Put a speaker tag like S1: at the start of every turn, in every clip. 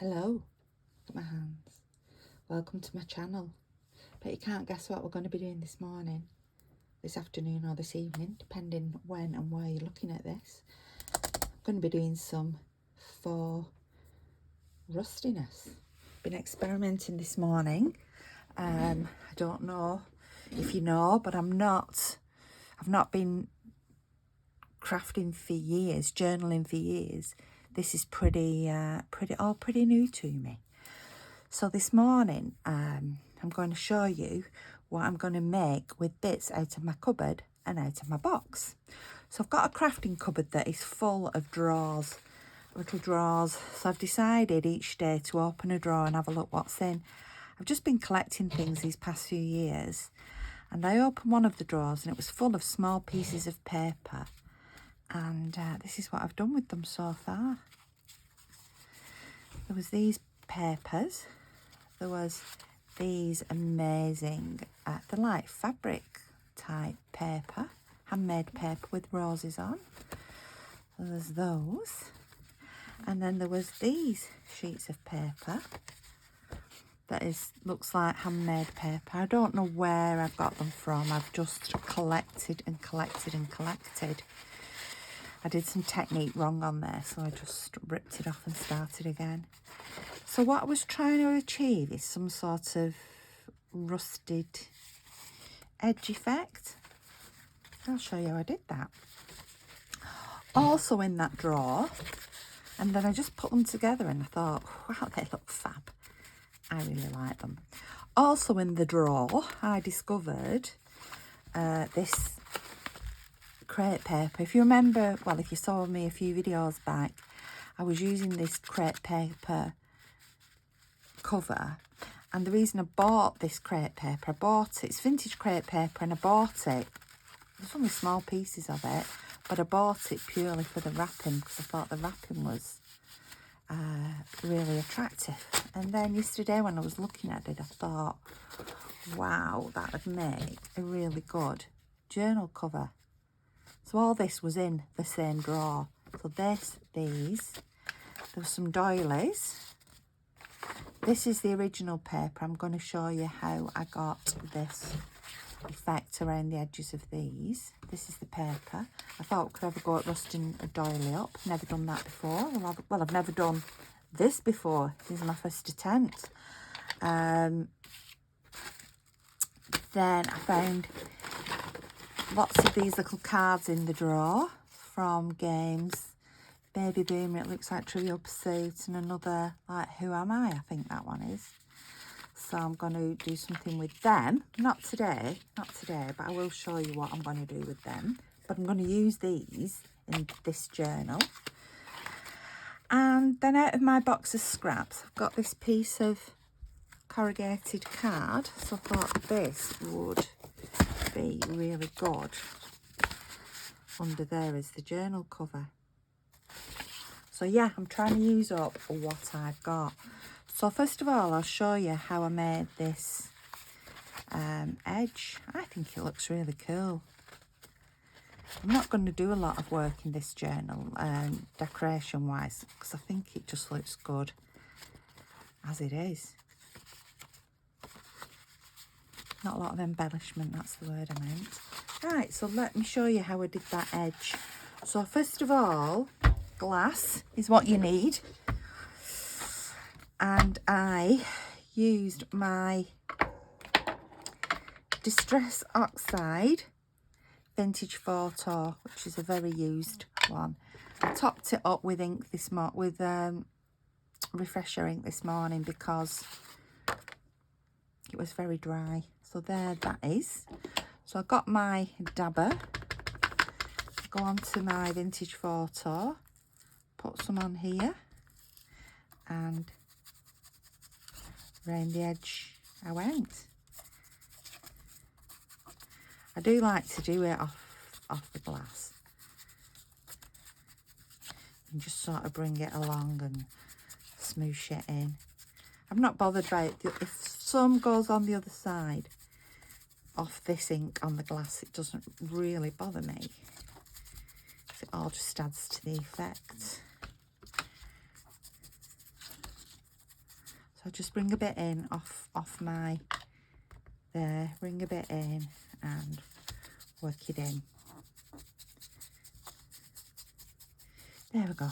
S1: Hello, look at my hands. Welcome to my channel. Bet you can't guess what we're going to be doing this morning, this afternoon or this evening, depending when and where you're looking at this. I'm going to be doing some faux rustiness. Been experimenting this morning. I don't know if you know, but I've not been crafting for years, journaling for years. This is pretty new to me. So this morning, I'm going to show you what I'm going to make with bits out of my cupboard and out of my box. So I've got a crafting cupboard that is full of drawers, little drawers. So I've decided each day to open a drawer and have a look what's in. I've just been collecting things these past few years, and I opened one of the drawers and it was full of small pieces of paper. And this is what I've done with them so far. There was these papers. There was these amazing, they're like fabric type paper, handmade paper with roses on. So there's those. And then there was these sheets of paper that looks like handmade paper. I don't know where I've got them from. I've just collected and collected and collected. I did some technique wrong on there, so I just ripped it off and started again. So what I was trying to achieve is some sort of rusted edge effect. I'll show you how I did that. Also in that drawer, and then I just put them together and I thought, wow, they look fab. I really like them. Also in the drawer, I discovered this crepe paper. If you remember, well, if you saw me a few videos back, I was using this crepe paper cover, and the reason I bought this crepe paper, it's vintage crepe paper, and I bought it, there's only small pieces of it, but I bought it purely for the wrapping because I thought the wrapping was really attractive. And then yesterday when I was looking at it, I thought, wow, that would make a really good journal cover. So all this was in the same drawer. So these, there were some doilies. This is the original paper. I'm going to show you how I got this effect around the edges of these. This is the paper. I thought, could I ever go at rusting a doily up? Never done that before. Well, I've never done this before. This is my first attempt. Then I found lots of these little cards in the drawer from games. Baby Boomer, it looks like Trivial Pursuit, and another like Who Am I think that one is. So I'm going to do something with them. Not today, but I will show you what I'm going to do with them. But I'm going to use these in this journal. And then out of my box of scraps, I've got this piece of corrugated card. So I thought this would be really good under there as the journal cover. So yeah, I'm trying to use up what I've got. So first of all, I'll show you how I made this edge. I think it looks really cool. I'm not going to do a lot of work in this journal, decoration wise, because I think it just looks good as it is. Not a lot of embellishment, that's the word I meant. Right, so let me show you how I did that edge. So first of all, glass is what you need. And I used my Distress Oxide Vintage Photo, which is a very used one. I topped it up with ink with refresher ink this morning because it was very dry. So there that is. So I got my dabber, go on to my Vintage Photo, put some on here, and around the edge I went. I do like to do it off the glass and just sort of bring it along and smoosh it in. I'm not bothered by it. If some goes on the other side off this ink on the glass, it doesn't really bother me. It all just adds to the effect. So just bring a bit in off my there, bring a bit in and work it in. There we go.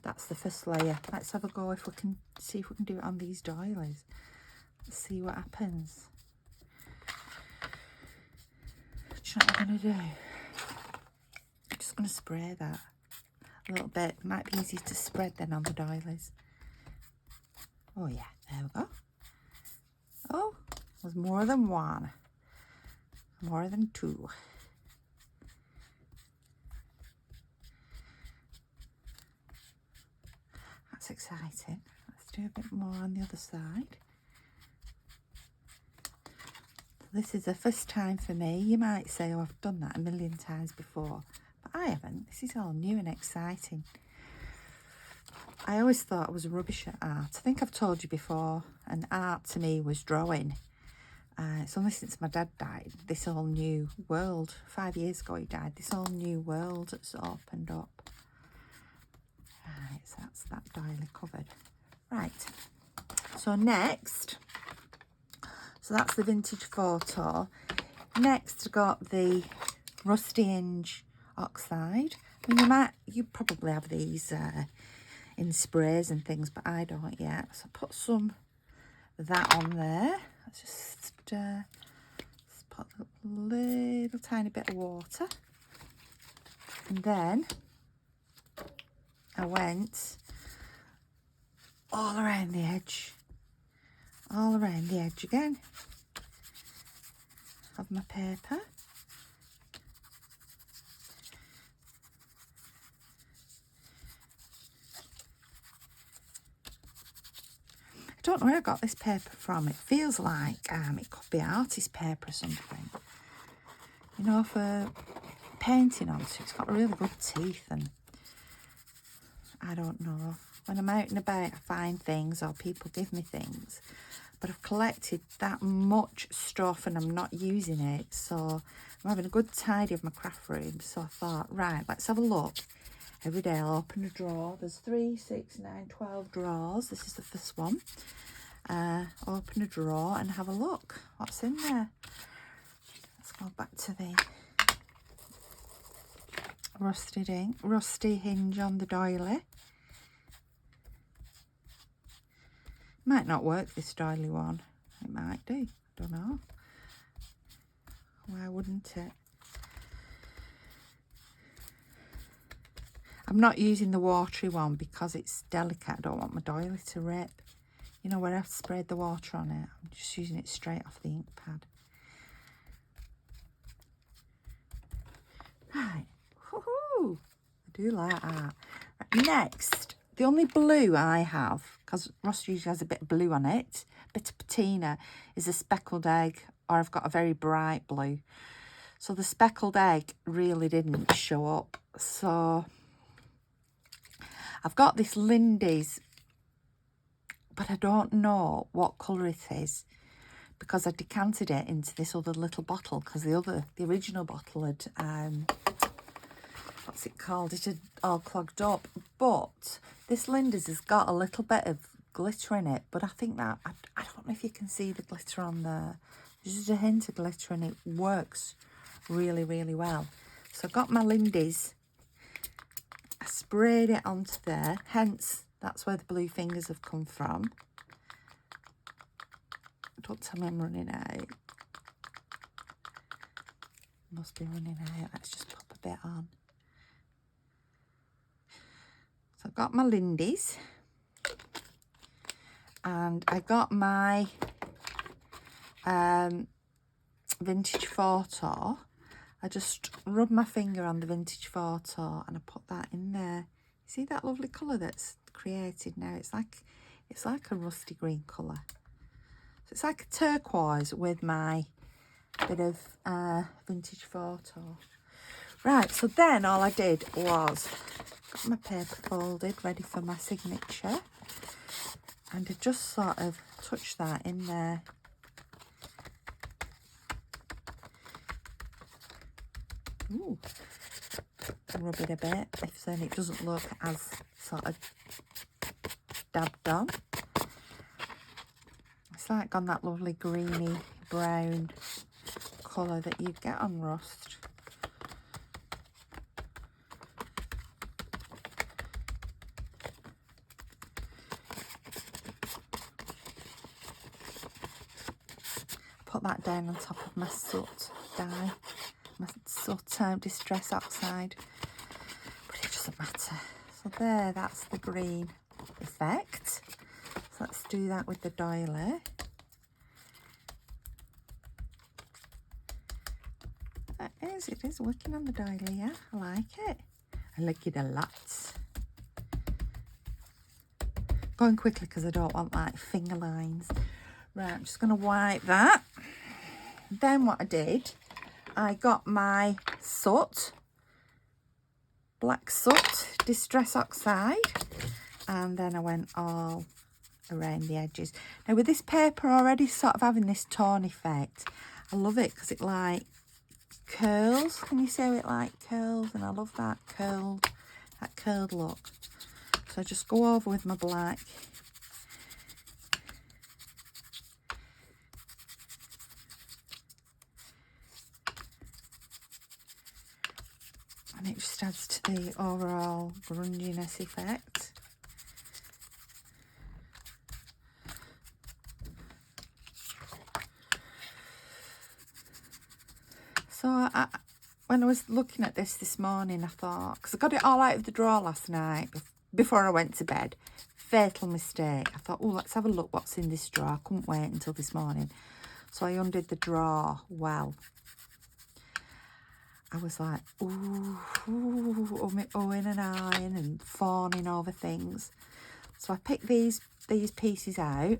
S1: That's the first layer. Let's have a go if we can see if we can do it on these doilies. Let's see what happens. Do you know what I'm going to do? I'm just going to spray that a little bit. It might be easier to spread than on the doilies. Oh yeah, there we go. Oh, there's more than one. More than two. That's exciting. Let's do a bit more on the other side. This is the first time for me. You might say, oh, I've done that a million times before. But I haven't. This is all new and exciting. I always thought I was rubbish at art. I think I've told you before, and art to me was drawing. It's only since my dad died, this whole new world, 5 years ago he died, this whole new world has opened up. Right, so that's that doily covered. Right, so next, so that's the vintage photo. Next I got the rusty hinge oxide. I mean, you probably have these in sprays and things, but I don't yet. So put some of that on there. Let's just put a little tiny bit of water. And then I went all around the edge again of my paper. I don't know where I got this paper from. It feels like it could be artist paper or something. You know, for painting onto. It's got really good teeth, and I don't know. When I'm out and about, I find things or people give me things. But I've collected that much stuff and I'm not using it. So I'm having a good tidy of my craft room. So I thought, right, let's have a look. Every day I'll open a drawer. There's 3, 6, 9, 12 drawers. This is the first one. Open a drawer and have a look. What's in there? Let's go back to the rusty hinge on the doily. Might not work, this doily one. It might do. I don't know. Why wouldn't it? I'm not using the watery one because it's delicate. I don't want my doily to rip. You know, where I've sprayed the water on it, I'm just using it straight off the ink pad. Right. Woohoo! I do like that. Right, next, the only blue I have, because Ross usually has a bit of blue on it, a bit of patina, is a speckled egg, or I've got a very bright blue. So the speckled egg really didn't show up. So I've got this Lindy's, but I don't know what colour it is because I decanted it into this other little bottle because the original bottle had, what's it called? It had all clogged up. But this Lindy's has got a little bit of glitter in it, but I think that, I don't know if you can see the glitter on there. There's just a hint of glitter and it works really, really well. So I got my Lindy's, I sprayed it onto there, hence that's where the blue fingers have come from. Don't tell me I'm running out. Must be running out. Let's just pop a bit on. So I've got my Lindy's. And I got my vintage photo. I just rub my finger on the vintage photo and I put that in there. See that lovely colour that's created now? It's like a rusty green colour. So it's like a turquoise with my bit of vintage photo. Right, so then all I did was got my paper folded, ready for my signature. And I just sort of touch that in there. Ooh. Rub it a bit, if then it doesn't look as sort of dabbed on. It's like gone that lovely greeny brown colour that you'd get on rust. Put that down on top of my soot dye, my soot distress oxide, but it doesn't matter. So there, that's the green effect. So let's do that with the doily. It is working on the doily, yeah, I like it. I like it a lot. Going quickly because I don't want like finger lines. Right, I'm just going to wipe that. Then what I did, I got my soot, black soot, distress oxide, and then I went all around the edges. Now with this paper already sort of having this tone effect, I love it because it like curls. Can you see how it like curls? And I love that curled look. So I just go over with my black. And it just adds to the overall grunginess effect. So when I was looking at this morning, I thought, because I got it all out of the drawer last night before I went to bed. Fatal mistake. I thought, oh, let's have a look what's in this drawer. I couldn't wait until this morning. So I undid the drawer. Well, I was like, ooh, oohing and eyeing and fawning over things. So I picked these pieces out,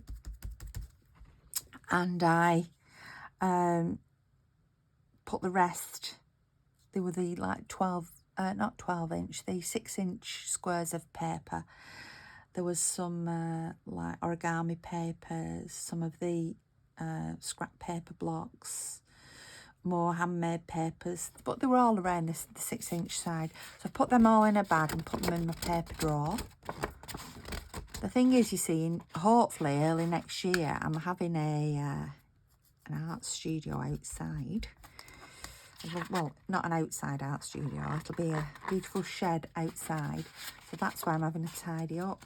S1: and I put the rest. They were the like 12, not 12 inch, the 6-inch squares of paper. There was some like origami papers, some of the scrap paper blocks, more handmade papers, but they were all around the 6-inch side. So I put them all in a bag and put them in my paper drawer. The thing is, you see, hopefully early next year, I'm having an art studio outside. Well, not an outside art studio, it'll be a beautiful shed outside. So that's why I'm having to tidy up.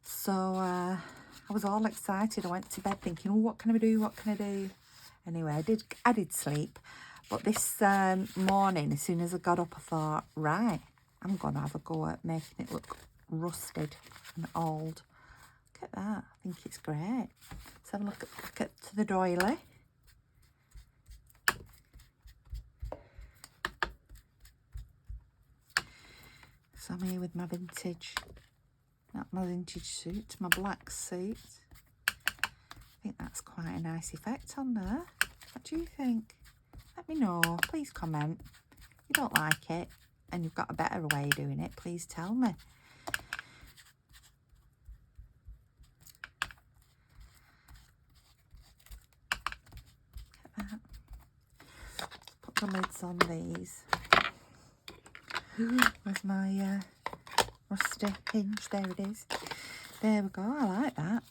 S1: So I was all excited. I went to bed thinking, oh, what can I do? What can I do? Anyway, I did sleep. But this morning, as soon as I got up, I thought, right, I'm going to have a go at making it look rusted and old. Look at that. I think it's great. Let's have a look at the doily. So I'm here with my vintage, not my vintage suit, my black suit. I think that's quite a nice effect on there. What do you think? Let me know. Please comment. If you don't like it and you've got a better way of doing it, please tell me. Look at that. Put the lids on these. Where's my rusty hinge? There it is. There we go. I like that.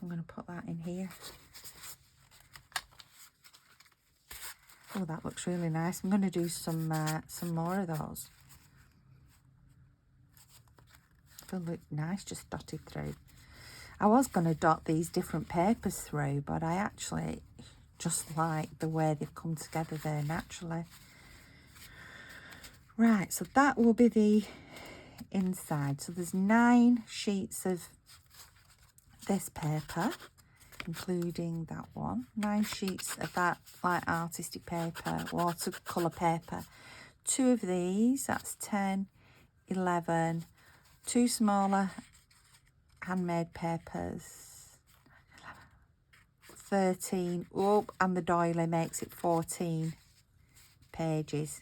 S1: I'm going to put that in here. Oh, that looks really nice. I'm going to do some more of those. They'll look nice, just dotted through. I was going to dot these different papers through, but I actually just like the way they've come together there naturally. Right, so that will be the inside. So there's 9 sheets of this paper, including that one. 9 sheets of that light artistic paper, watercolour paper. 2 of these, that's 10, 11. 2 smaller handmade papers, 13. Oh, and the doily makes it 14 pages.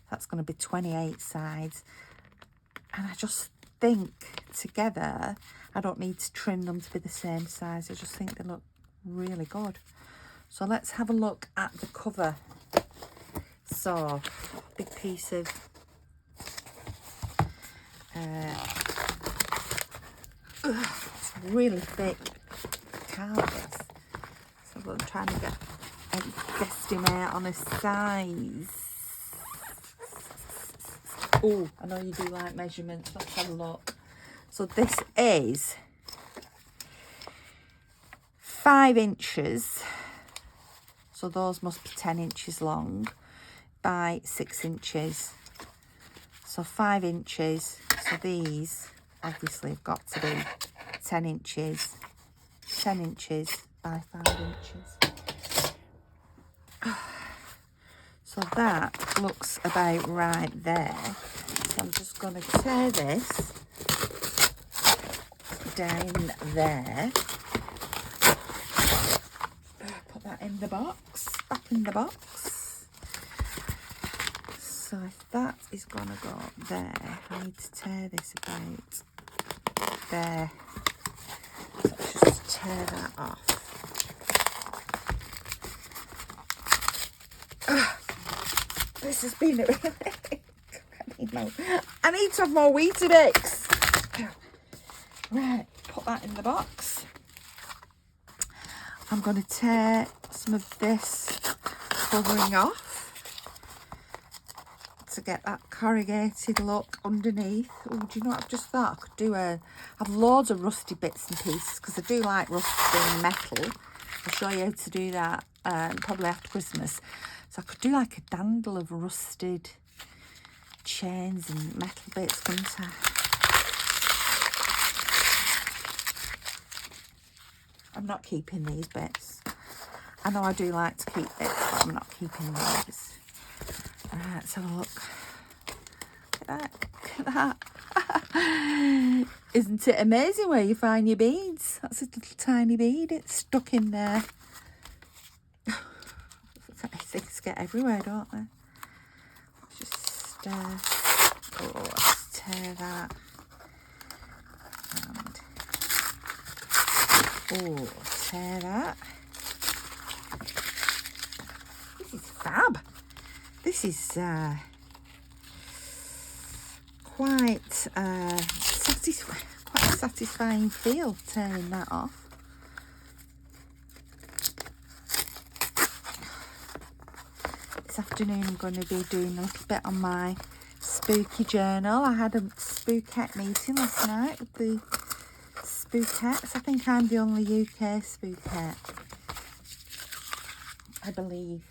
S1: That's going to be 28 sides. And I just think together, I don't need to trim them to be the same size. I just think they look really good. So let's have a look at the cover. So, big piece of it's really thick card, this. So I'm trying to get a guesstimate on a size. Oh, I know you do like measurements. Let's have a look. So this is 5 inches. So those must be 10 inches long by 6 inches. So 5 inches. So these obviously have got to be 10 inches. 10 inches by 5 inches. So that looks about right there. So I'm just going to tear this down there. Put that in the box, back in the box. So if that is going to go there, I need to tear this about there. So let's just tear that off. This has been a really... I need to have more Weetabix. Right, put that in the box. I'm going to tear some of this covering off to get that corrugated look underneath. Oh, do you know what I've just thought? I could do I've loads of rusty bits and pieces because I do like rusty metal. I'll show you how to do that probably after Christmas. So I could do like a dandle of rusted chains and metal bits, couldn't I? I'm not keeping these bits. I know I do like to keep bits, but I'm not keeping these. Right, let's have a look. Look at that. Look at that. Isn't it amazing where you find your beads? That's a little tiny bead. It's stuck in there. Things get everywhere, don't they? Just let's tear that. And tear that. This is fab. This is quite a satisfying feel tearing that off. This afternoon I'm going to be doing a little bit on my spooky journal. I had a spookette meeting last night with the spookettes. I think I'm the only UK spookette, I believe.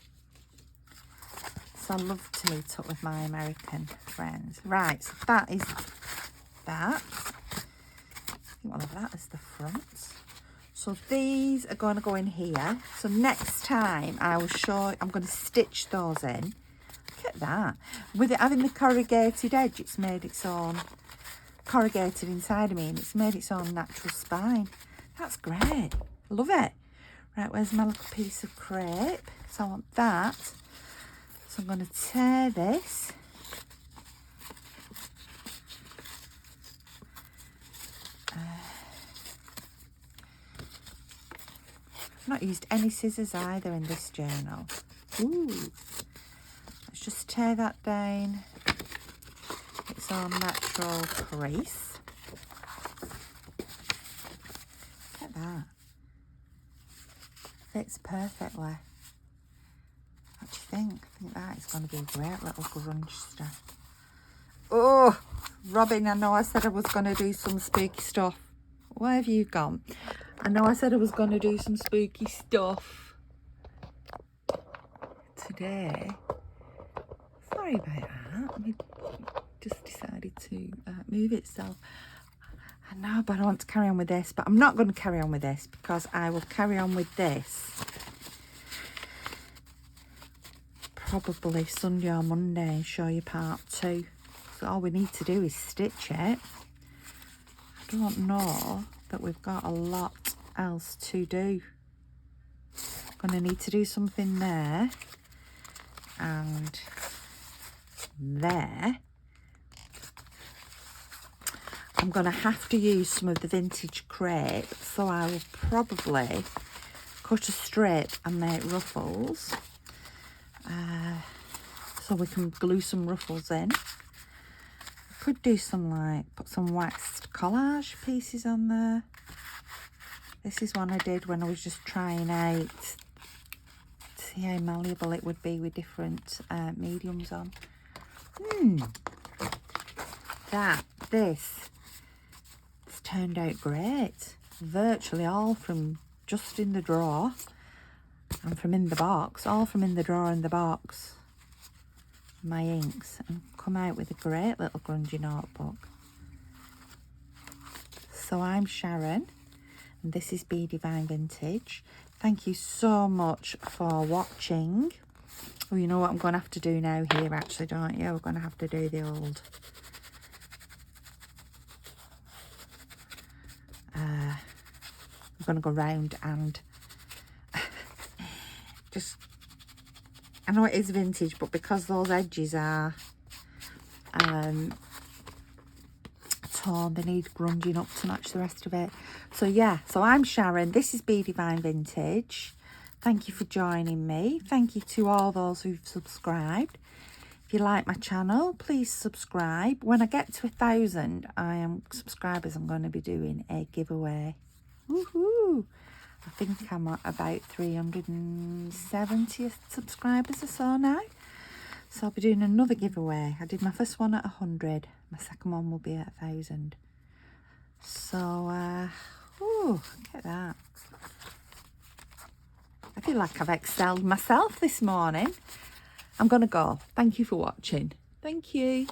S1: So I love to meet up with my American friends. Right, so that is that. I think one of that is the front. So these are going to go in here. So next time I will show, I'm going to stitch those in. Look at that. With it having the corrugated edge, it's made its own, corrugated inside of me, and it's made its own natural spine. That's great. Love it. Right, where's my little piece of crepe? So I want that. So I'm going to tear this. I've not used any scissors either in this journal. Ooh. Let's just tear that down. It's our natural crease. Look at that. Fits perfectly. What do you think? I think that is going to be a great little grunge stuff. Oh, Robin, I know I said I was going to do some spooky stuff. Where have you gone? I know I said I was going to do some spooky stuff today. Sorry about that. It just decided to move itself. I know, but I want to carry on with this. But I'm not going to carry on with this because I will carry on with this probably Sunday or Monday and show you part 2. So all we need to do is stitch it. I don't know that we've got a lot else to do. Gonna need to do something there and there. I'm gonna have to use some of the vintage crepe, so I will probably cut a strip and make ruffles, so we can glue some ruffles in. Could do some, like, put some waxed collage pieces on there. This is one I did when I was just trying out to see how malleable it would be with different mediums on. This it's turned out great. Virtually all from just in the drawer and from in the box, all from in the drawer and the box. My inks, and come out with a great little grungy notebook. So I'm Sharon, and this is Be Divine Vintage. Thank you so much for watching. Oh, you know what I'm going to have to do now here, actually, don't you? We're going to have to do the old... I'm going to go round and just... I know it is vintage, but because those edges are torn, they need grunging up to match the rest of it. So yeah, so I'm Sharon, this is Be Divine Vintage. Thank you for joining me. Thank you to all those who've subscribed. If you like my channel, please subscribe. When I get to 1,000 subscribers, I'm going to be doing a giveaway. Woohoo! I think I'm at about 370 subscribers or so now. So I'll be doing another giveaway. I did my first one at 100. My second one will be at 1,000. So, ooh, look at that. I feel like I've excelled myself this morning. I'm going to go. Thank you for watching. Thank you.